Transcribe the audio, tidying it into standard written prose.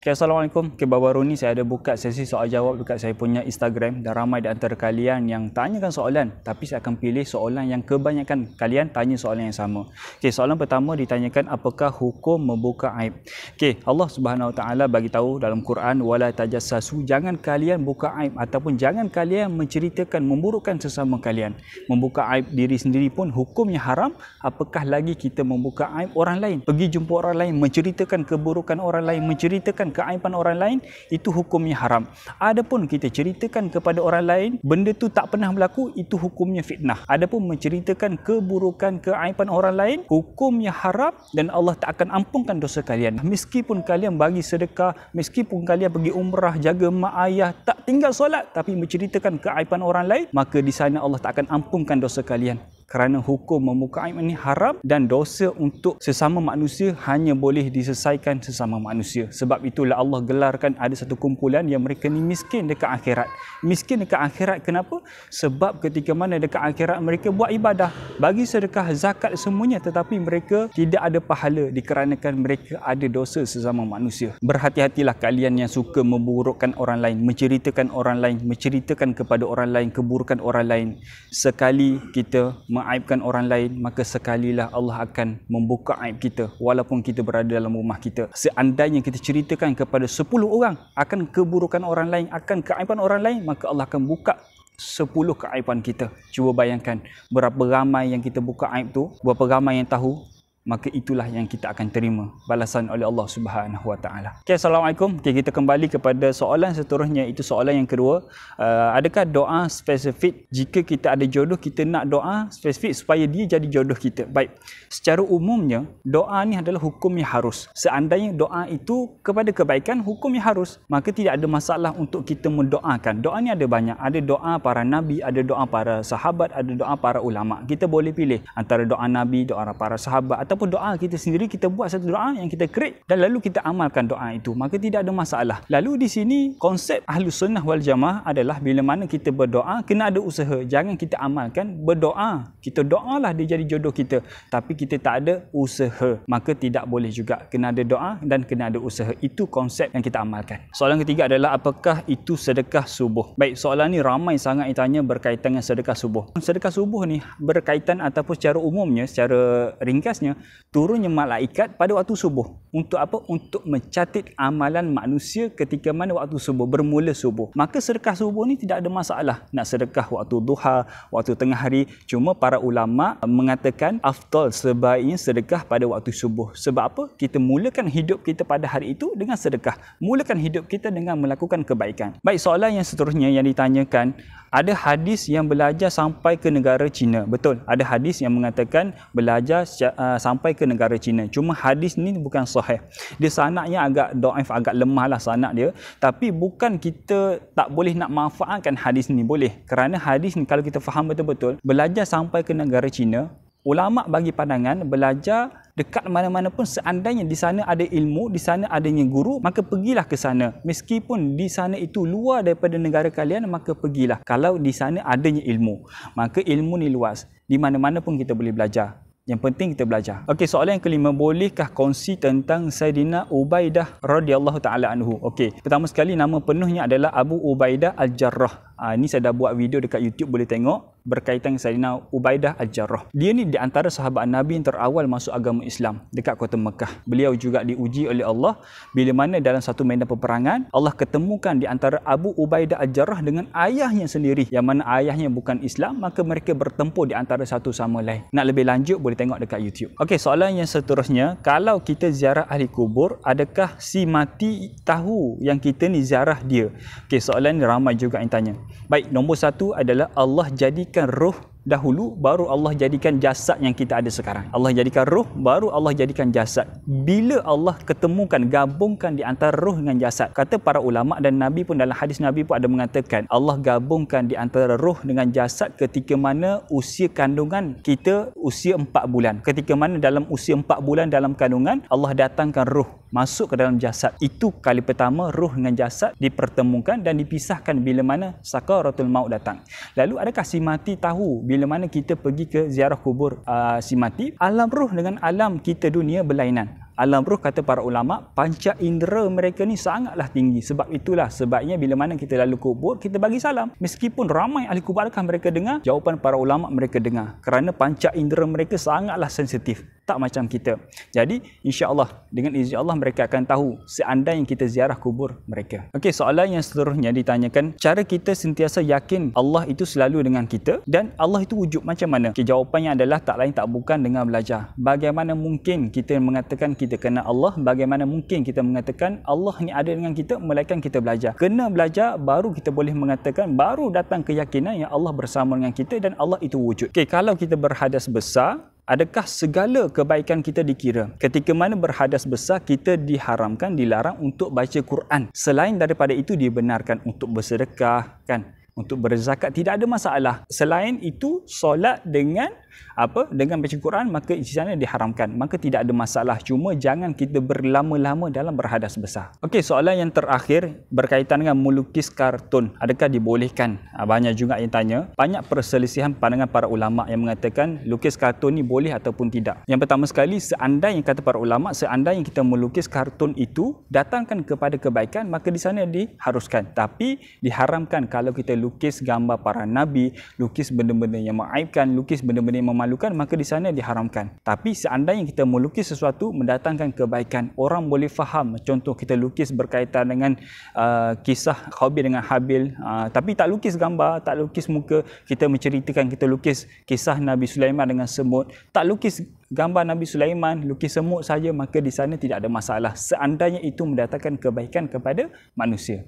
Okay, Assalamualaikum. Okay, baru-baru ni saya ada buka sesi soal jawab dekat saya punya Instagram dan ramai di antara kalian yang tanyakan soalan, tapi saya akan pilih soalan yang kebanyakan kalian tanya soalan yang sama. Okay, soalan pertama ditanyakan, apakah hukum membuka aib? Okay, Allah Subhanahu Wa Taala bagi tahu dalam Quran, wala tajassasu, jangan kalian buka aib ataupun jangan kalian menceritakan memburukkan sesama kalian. Membuka aib diri sendiri pun hukumnya haram, apakah lagi kita membuka aib orang lain? Pergi jumpa orang lain, menceritakan keburukan orang lain, menceritakan keaiban orang lain, itu hukumnya haram. Adapun kita ceritakan kepada orang lain benda tu tak pernah berlaku, itu hukumnya fitnah. Adapun menceritakan keburukan keaiban orang lain, hukumnya haram dan Allah tak akan ampunkan dosa kalian. Meskipun kalian bagi sedekah, meskipun kalian pergi umrah, jaga mak ayah, tak tinggal solat, tapi menceritakan keaiban orang lain, maka di sana Allah tak akan ampunkan dosa kalian. Kerana hukum membuka aib ini haram dan dosa untuk sesama manusia hanya boleh diselesaikan sesama manusia. Sebab itulah Allah gelarkan ada satu kumpulan yang mereka ni miskin dekat akhirat. Miskin dekat akhirat kenapa? Sebab ketika mana dekat akhirat mereka buat ibadah, bagi sedekah, zakat semuanya, tetapi mereka tidak ada pahala dikarenakan mereka ada dosa sesama manusia. Berhati-hatilah kalian yang suka memburukkan orang lain, menceritakan orang lain, menceritakan kepada orang lain keburukan orang lain. Sekali kita mengaibkan orang lain, maka sekalilah Allah akan membuka aib kita walaupun kita berada dalam rumah kita. Seandainya kita ceritakan kepada 10 orang akan keburukan orang lain, akan keaiban orang lain, maka Allah akan buka 10 keaiban kita. Cuba bayangkan berapa ramai yang kita buka aib tu, berapa ramai yang tahu, maka itulah yang kita akan terima balasan oleh Allah Subhanahu Wa Taala. Okay, Assalamualaikum. Okay, kita kembali kepada soalan seterusnya, itu soalan yang kedua. Adakah doa spesifik jika kita ada jodoh, kita nak doa spesifik supaya dia jadi jodoh kita? Baik, secara umumnya doa ni adalah hukumnya harus. Seandainya doa itu kepada kebaikan, hukumnya harus, maka tidak ada masalah untuk kita mendoakan. Doa ni ada banyak, ada doa para nabi, ada doa para sahabat, ada doa para ulama. Kita boleh pilih antara doa nabi, doa para sahabat, ataupun doa kita sendiri. Kita buat satu doa yang kita create dan lalu kita amalkan doa itu, maka tidak ada masalah. Lalu di sini konsep Ahlus Sunnah wal Jamaah adalah bila mana kita berdoa kena ada usaha. Jangan kita amalkan berdoa, kita doalah dia jadi jodoh kita, tapi kita tak ada usaha, maka tidak boleh juga. Kena ada doa dan kena ada usaha. Itu konsep yang kita amalkan. Soalan ketiga adalah, apakah itu sedekah subuh? Baik, soalan ni ramai sangat ditanya berkaitan dengan sedekah subuh. Sedekah subuh ni berkaitan ataupun secara umumnya, secara ringkasnya, turunnya malaikat pada waktu subuh. Untuk apa? Untuk mencatat amalan manusia ketika mana waktu subuh, bermula subuh. Maka sedekah subuh ni tidak ada masalah. Nak sedekah waktu duha, waktu tengah hari. Cuma para ulama mengatakan afdal, sebaiknya sedekah pada waktu subuh. Sebab apa? Kita mulakan hidup kita pada hari itu dengan sedekah. Mulakan hidup kita dengan melakukan kebaikan. Baik, soalan yang seterusnya yang ditanyakan, ada hadis yang belajar sampai ke negara China. Betul, ada hadis yang mengatakan belajar sampai ke negara China. Cuma hadis ni bukan sahih. Dia sanadnya agak dhaif, agak lemah lah sanad dia. Tapi bukan kita tak boleh nak manfaatkan hadis ni, boleh. Kerana hadis ni kalau kita faham betul-betul, belajar sampai ke negara China, ulama bagi pandangan belajar dekat mana-mana pun, seandainya di sana ada ilmu, di sana adanya guru, maka pergilah ke sana. Meskipun di sana itu luar daripada negara kalian, maka pergilah. Kalau di sana adanya ilmu, maka ilmu ni luas. Di mana-mana pun kita boleh belajar. Yang penting kita belajar. Okey, soalan yang kelima, bolehkah kongsi tentang Sayyidina Ubaidah radhiyallahu taala anhu? Okey, pertama sekali nama penuhnya adalah Abu Ubaidah Al-Jarrah. Ini saya dah buat video dekat YouTube, boleh tengok, berkaitan Sayyidina Ubaidah Al-Jarrah. Dia ni di antara sahabat Nabi yang terawal masuk agama Islam dekat kota Mekah. Beliau juga diuji oleh Allah bila mana dalam satu medan peperangan Allah ketemukan di antara Abu Ubaidah Al-Jarrah dengan ayahnya sendiri, yang mana ayahnya bukan Islam, maka mereka bertempur di antara satu sama lain. Nak lebih lanjut boleh tengok dekat YouTube. Okey, soalan yang seterusnya, kalau kita ziarah ahli kubur, adakah si mati tahu yang kita ni ziarah dia? Okey, soalan ni ramai juga yang tanya. Baik, nombor satu adalah Allah jadikan roh dahulu, baru Allah jadikan jasad yang kita ada sekarang. Allah jadikan roh, baru Allah jadikan jasad. Bila Allah ketemukan, gabungkan di antara roh dengan jasad, kata para ulama dan Nabi pun dalam hadis Nabi pun ada mengatakan, Allah gabungkan di antara roh dengan jasad ketika mana usia kandungan kita usia 4 bulan. Ketika mana dalam usia 4 bulan dalam kandungan, Allah datangkan roh masuk ke dalam jasad. Itu kali pertama roh dengan jasad dipertemukan dan dipisahkan bila mana sakaratul maut datang. Lalu adakah si mati tahu bila mana kita pergi ke ziarah kubur si mati? Alam roh dengan alam kita dunia berlainan. alam roh, kata para ulama, panca indera mereka ni sangatlah tinggi. Sebab itulah sebabnya bila mana kita lalu kubur, kita bagi salam. Meskipun ramai ahli kubur, adakah mereka dengar? Jawapan para ulama, mereka dengar. Kerana panca indera mereka sangatlah sensitif. Tak macam kita. Jadi, insya-Allah, dengan izin Allah mereka akan tahu seandainya kita ziarah kubur mereka. Okey, soalan yang seterusnya ditanyakan, cara kita sentiasa yakin Allah itu selalu dengan kita dan Allah itu wujud macam mana? Okay, jawapannya adalah tak lain tak bukan dengan belajar. Bagaimana mungkin kita mengatakan kita kenal Allah? Bagaimana mungkin kita mengatakan Allah ni ada dengan kita melainkan kita belajar? Kena belajar baru kita boleh mengatakan, baru datang keyakinan yang Allah bersama dengan kita dan Allah itu wujud. Okey, kalau kita berhadas besar, adakah segala kebaikan kita dikira? Ketika mana berhadas besar, kita diharamkan, dilarang untuk baca Quran. Selain daripada itu, dibenarkan untuk bersedekah, kan? Untuk berzakat, tidak ada masalah. Selain itu, solat dengan dengan baca Quran, maka di sana diharamkan. Maka tidak ada masalah. Cuma jangan kita berlama-lama dalam berhadas besar. Okey, soalan yang terakhir berkaitan dengan melukis kartun. Adakah dibolehkan? Banyak juga yang tanya. Banyak perselisihan pandangan para ulama yang mengatakan lukis kartun ni boleh ataupun tidak. Yang pertama sekali, seandainya kata para ulama, seandainya kita melukis kartun itu datangkan kepada kebaikan, maka di sana diharuskan. Tapi diharamkan kalau kita lukis gambar para nabi, lukis benda-benda yang mengaibkan, lukis benda-benda yang memalukan, maka di sana diharamkan. Tapi seandainya kita melukis sesuatu mendatangkan kebaikan, orang boleh faham. Contoh kita lukis berkaitan dengan kisah Qabil dengan Habil, tapi tak lukis gambar, tak lukis muka, kita menceritakan, kita lukis kisah Nabi Sulaiman dengan semut, tak lukis gambar Nabi Sulaiman, lukis semut saja, maka di sana tidak ada masalah seandainya itu mendatangkan kebaikan kepada manusia.